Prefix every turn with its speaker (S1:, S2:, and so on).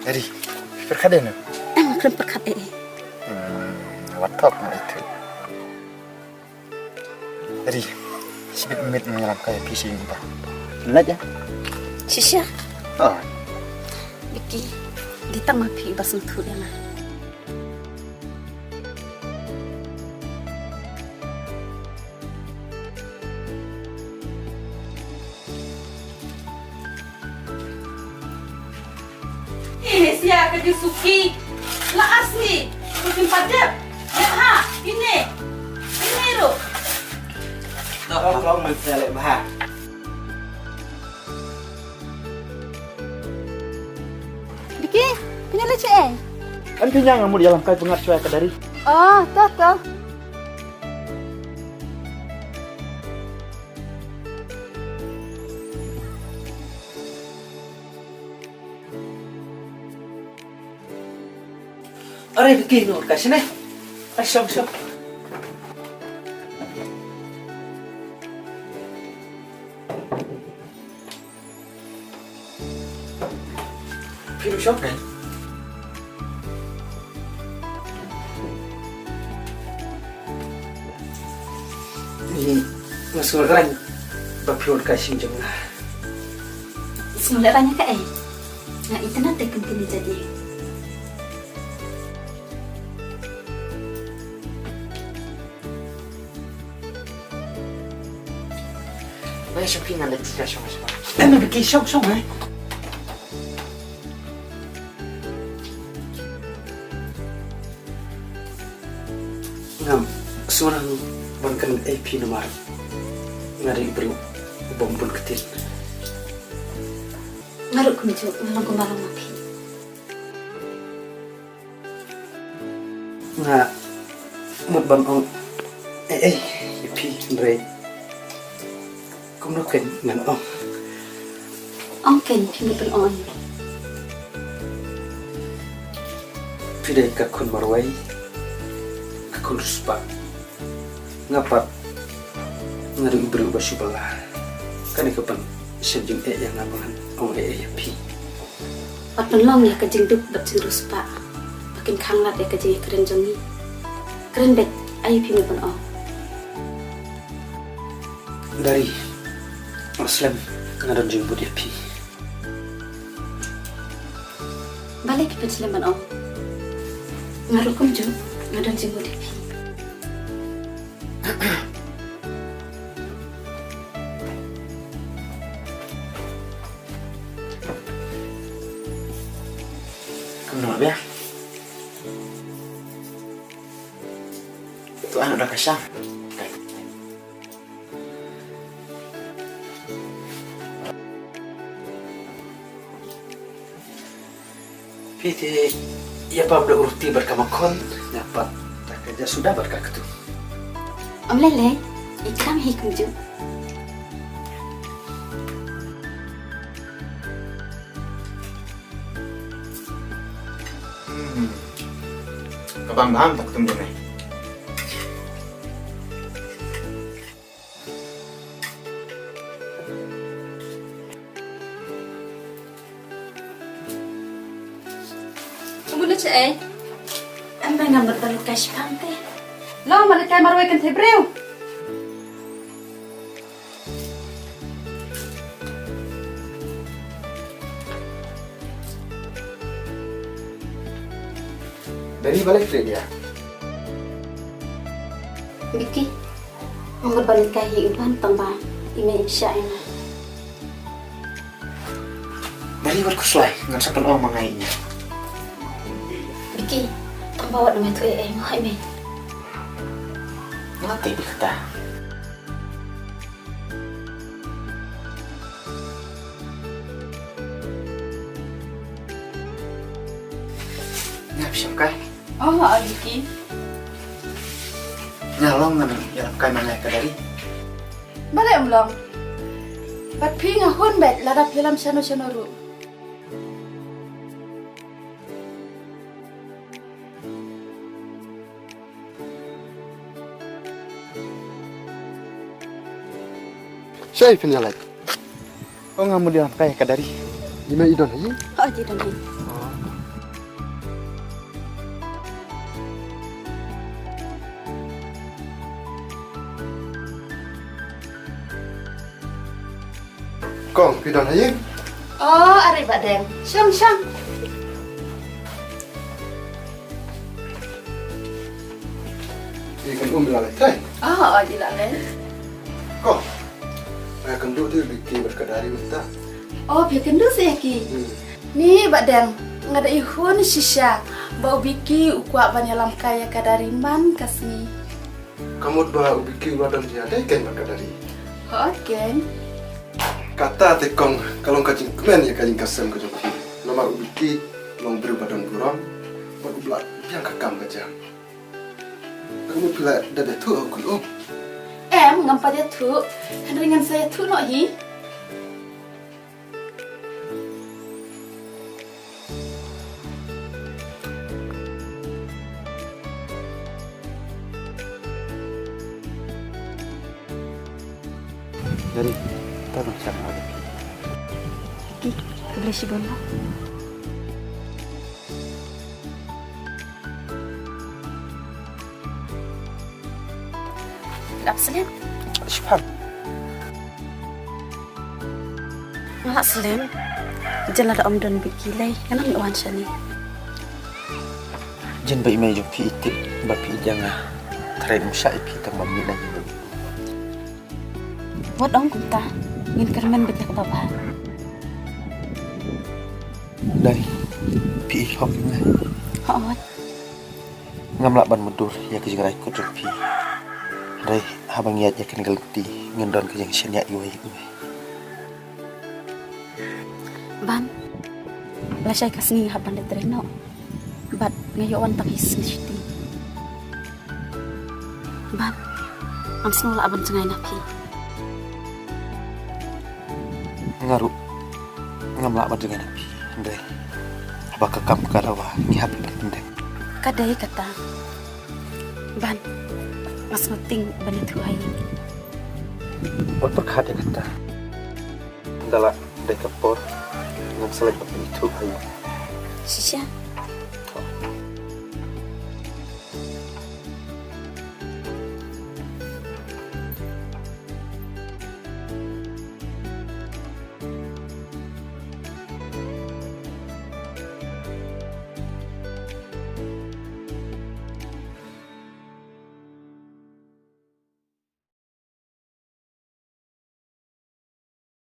S1: Dari, perkada na.
S2: Ang kren perkat
S1: Watak na itu. Dari, sibit mit menyelam kayak pising ba. Naja.
S2: Sisya,
S1: Oh,
S2: Vicky, ditang mapi basang tuya na.
S3: Siya ka di suki. Laas ni. Kusin padep. Ya ha. Ini. Ini ro.
S4: Tolong menselek bah.
S2: Vicky, pinala siya
S1: kan pinya ngamu di dalam kayak pengat cuai ke dari.
S2: Oh, toh.
S4: Aray, Vicky, no, kasi na. Ay, syok. Pero syok eh. Ini masuk orang bapior kasih jeng.
S2: Semula banyak ka Nga ito na tayo kung jadi.
S1: Nah, syuking ada tiga syok.
S4: Emang Vicky syok eh. Ngam, seorang bangkan AP nomor ngari beri bombon ketil.
S2: Ngaruk kumjo, malang kumalang mapi.
S4: Nga, mut bang ong AP ndray. Kumnoken ngan ong.
S2: Ongken, pinipin on.
S4: Pidai kakun marwai, kakun ruspa. Ngapat ngari beri basubala. Kan ikapan senjung yang ngabangan ong AP.
S2: Patulong ya kajing duk bercerus pa. Makin kanglat ya kajing keren jongi. Keren bet, ayo pinipin on.
S4: Dari Muslim ngadon jemput AP.
S2: Balik kita seleman om. Ngaruk kumjo, ngadon jenggo depi.
S1: Kenapa ya? Tuhan udah kasih.
S4: Piti ya Pablo urti berkamakon dapat tak kerja sudah berkaktu.
S2: Om lele, ikram hi kumjo.
S1: Kabang tak ketemu nih.
S3: Tunggu na siya
S2: Ang ba nga magbalog cash pante?
S3: Lo, malit kayo marway kan Hebreo.
S1: Dari balik dia.
S2: Vicky, ang magbalog kayo iban tamba. Ime siya na.
S1: Dari berkuslay ngan sapan ong mangainya.
S2: Vicky, ang bawa naman ito mo ay men.
S1: Ngatay di kata. Ngap siap kay.
S3: Oh, Vicky.
S1: Nyalong ngan yalam kay mangai ka dari.
S3: Balay om long. Pat pi nga hun bet ladap yalam shano ru.
S1: Saya pinjalat. Oh ngamu di kayak ka dari. Gimana idon aja?
S2: Oh, di dalam.
S5: Kong, pidon hayeng.
S3: Oh, ari badeng. Syam.
S5: Ikan lalai tay.
S3: Oh, gila len.
S5: Kong, saya akan duduk di biki berkadari minta.
S3: Oh, bikin dulu sih ki. Ni badeng ngada ihun shisha. Bau biki ukwa banyalam kaya kadariman kasih.
S5: Kamu bawa biki wadon tiada ikan berkadari.
S3: Oke.
S5: Kata tekong kalau kajing kemen ya kajing kasem ke joki. Nomor ubiki long beru badan buram. Baru belak yang kakam kajang. Kamu bila dah tu aku lu.
S3: Ngapa dia tu? Kan ringan saya tu no hi.
S1: Dari tanah sama ada.
S2: Boleh si bola. Lap selim.
S1: Cepat.
S2: Malak selim. Jalan ada om don begilai. Kenapa ni wan sini?
S1: Jen ba imay yung piitik ba piidang tren siya ipitang mamila niyo.
S2: Buat om kunta. Ngin kermen betul ke bawah.
S1: Dari pi hok nga.
S2: Hawat.
S1: Ngamlak ban mudur ya kejengrai ko pi. Rai habang yat ya kinigalti ngendon kejeng sinya iway.
S2: Ban. Lasay kasni haban de treno. Bat ngayon takis ni siti. Ban. Ang sinula aban sangay napi.
S1: Ngaru ngamlak ban dengan napi. Andai abak kakam karawa ni habi pendek.
S2: Kadai kata. Ban. Mas penting banitu ai.
S1: Buat perkhat ya kata. Dala dai kapor ngam selek itu ayo.
S2: Sisya.